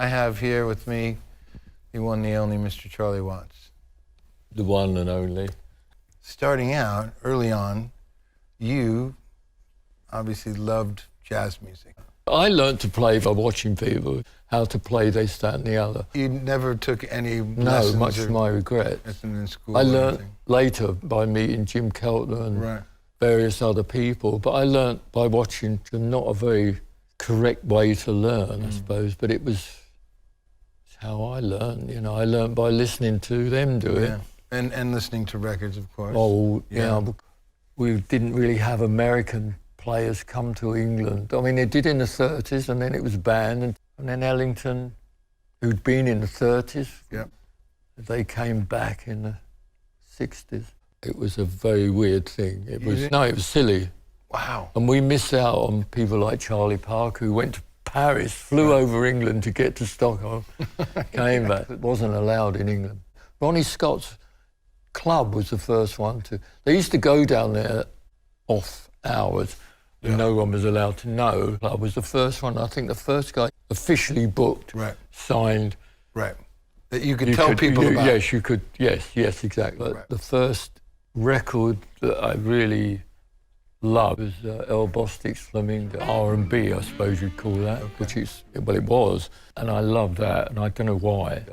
I have here with me the one, the only Mr. Charlie Watts. The one and only. Starting out, early on, you obviously loved jazz music. I learnt to play by watching people, how to play this, that and the other. You never took any No, lessons much to my regret. in school I or learnt anything? later by meeting Jim Keltner and Right. various other people, but I learnt by watching, not a very correct way to learn, I suppose, but it's how I learned, you know. I learnt by listening to them do it. Yeah. And listening to records, of course. Oh, yeah. We didn't really have American players come to England. I mean, they did in the 30s, and then it was banned. And then Ellington, who'd been in the 30s, Yep. they came back in the 60s. It was a very weird thing. It was silly. Wow. And we missed out on people like Charlie Parker, who went to Paris, flew over England to get to Stockholm, came back. It wasn't allowed in England. Ronnie Scott's club was the first one to... They used to go down there off hours, and no one was allowed to know. Club was the first one, I think the first guy officially booked, Right. signed. Right. That you could tell people about. Yes, you could. Yes, exactly. Right. The first record that I really loved was El Bostic's Flamingo, R&B, I suppose you'd call that, which is, well, it was. And I loved that, and I don't know why.